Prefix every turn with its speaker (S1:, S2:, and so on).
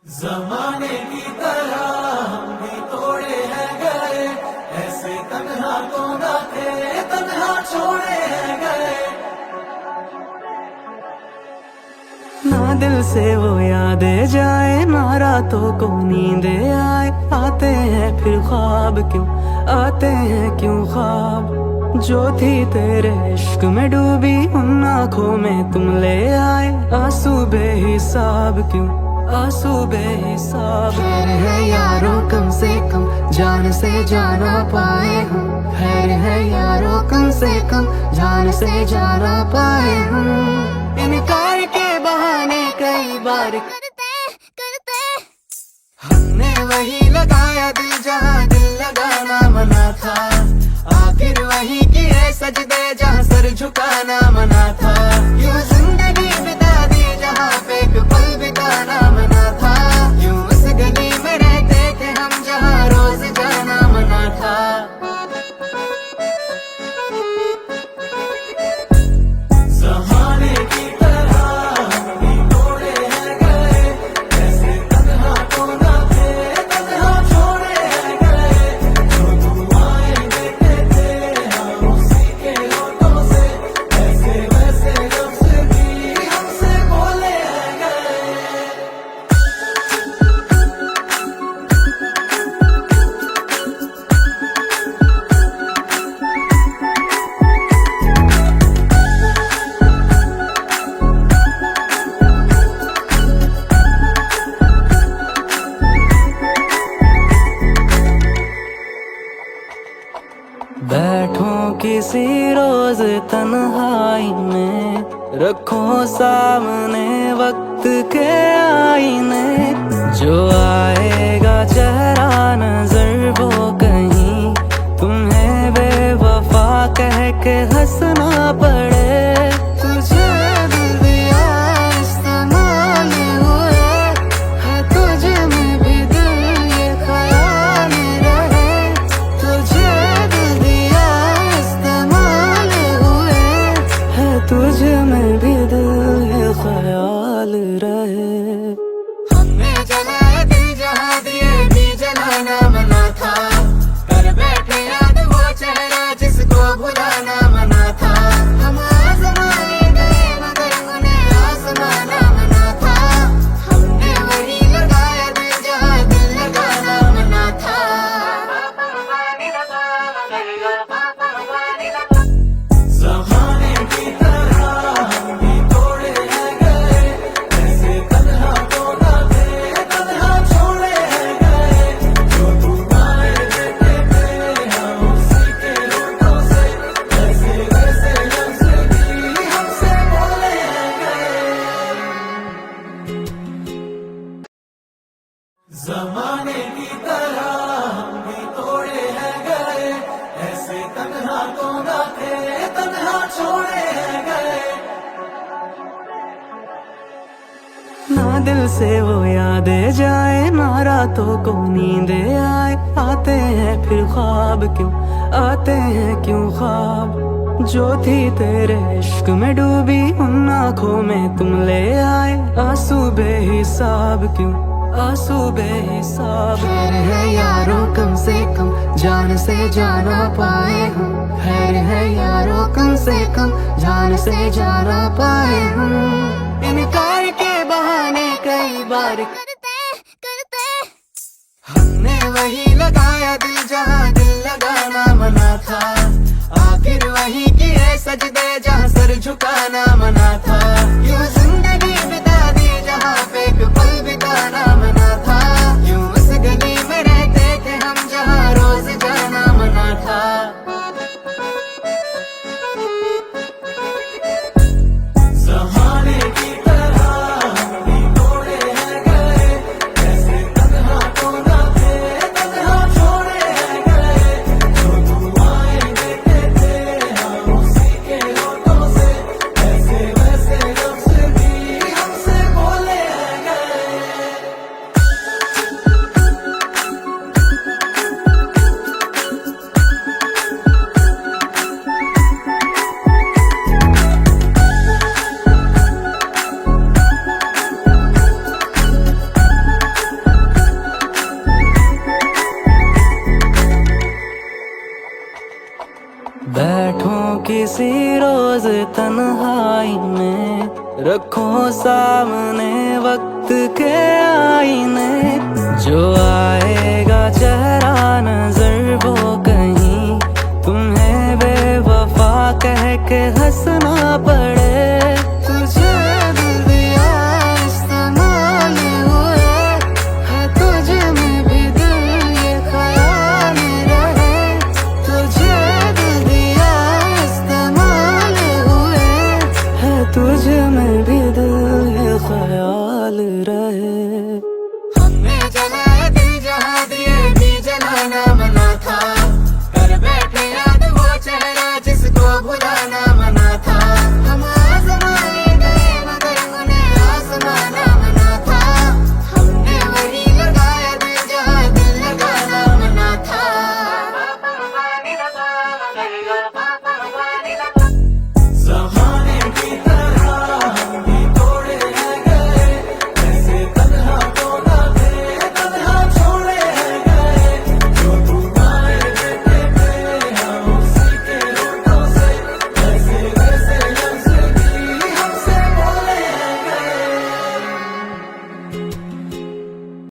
S1: जमाने की तरह हम भी तोड़े हैं गए, ऐसे तन्हा तो ना थे, तन्हा छोड़े हैं गए।
S2: ना दिल से वो यादें जाए, ना रातों को नींदे आए। आते हैं फिर ख्वाब क्यों, आते हैं क्यों ख्वाब। जो थी तेरे इश्क में डूबी, उन आँखों में तुम ले आए। आंसू बेहिसाब क्यों, आंसू बेहिसाब। खैर है यारों कम से कम जान से जाना पाए हम। खैर है यारों कम से कम जान से जाना पाए हम। इनकार के बहाने कई बार करते हमने वही लगाया दिल जहाँ दिल लगाना मना था। आखिर वही किए सजदे जहाँ सर झुकाना मना था। यूं जिंदगी बिता दी जहाँ पे एक पल बिताना मना था। यूं उस गली में रहते थे हम जहाँ रोज जाना मना था।
S1: जमाने की तरह हम भी तोड़े हैं गए, ऐसे तन्हा तो ना थे, तन्हा छोड़े हैं गए। जो दुआएं देते थे हम उसी के होठों से, ऐसे वैसे लफ्ज़ भी हमसे बोले हैं गए।
S2: बैठो किसी रोज तन्हाई में, रखो सामने वक्त के आईने। जो आएगा चेहरा नजर वो कहीं तुम्हें बेवफा कह के हंसना पड़े। तुझे दिल दिया इस्तेमाल हुए है, तुझ में भी दिल ये ख्याल रहे। तुझे दिल दिया इस्तेमाल हुए है, तुझ में भी दिल ये ख्याल रहे। हमने जलाया दिल जहाँ दिए भी जलाना मना था। कर बैठे याद वो चेहरा जिसको भुलाना मना था। हम आजमाने गए मगर उन्हें आजमाना मना था। हमने वही लगाया दिल जहाँ दिल लगाना मना था।
S1: जमाने की तरह हम भी तोड़े हैं गए, ऐसे तन्हा तो ना थे, तन्हा छोड़े हैं गए। जो दुआएं देते थे हम उसी के होठों से, ऐसे वैसे लफ्ज़ भी हमसे बोले हैं गए। जमाने की तरह हम भी तोड़े हैं गए, ऐसे तन्हा तो ना थे, तन्हा छोड़े हैं गए।
S2: ना दिल से वो यादें जाए, ना रातों को नींदे आए। आते हैं फिर ख्वाब क्यों, आते हैं क्यों ख्वाब। जो थी तेरे इश्क में डूबी, उन आँखों में तुम ले आए। आंसू बेहिसाब क्यों, आंसू बेहिसाब। खैर है यारों कम से कम जान से जाना पाए हम। खैर है यारों कम से कम जान से जाना पाए हम। इनकार के बहाने कई बार करते हमने वही लगाया दिल जहाँ दिल लगाना मना था। आखिर वही किए सजदे जहाँ सर झुकाना मना था। यूं जिंदगी बिता दी जहाँ पे एक पल बिताना मना था। यूं उस गली में रहते थे हम जहाँ रोज जाना मना था।
S1: जमाने की तरह हम भी तोड़े हैं गए, ऐसे तन्हा तो ना थे, तन्हा छोड़े हैं गए। जो दुआएं देते थे हम उसी के होठों
S2: किसी रोज तन्हाई में रखो सामने वक्त के आईने। जो आएगा चेहरा नजर वो कहीं तुम्हें बेवफा कह के हंसना पड़े। तुझे दिल दिया इस्तेमाल हुए है, तुझ में भी दिल ये ख्याल रहे। तुझे दिल दिया इस्तेमाल हुए है, तुझ में भी दिल ये ख्याल रहे।
S1: हमने जलाए दिल जहाँ दिए भी जलाना मना था। कर बैठे याद वो चेहरा जिसको भुलाना मना था। हम आजमाने गए मगर उन्हें आजमाना मना था। हमने वही लगाया दिल जहाँ दिल लगाना मना था।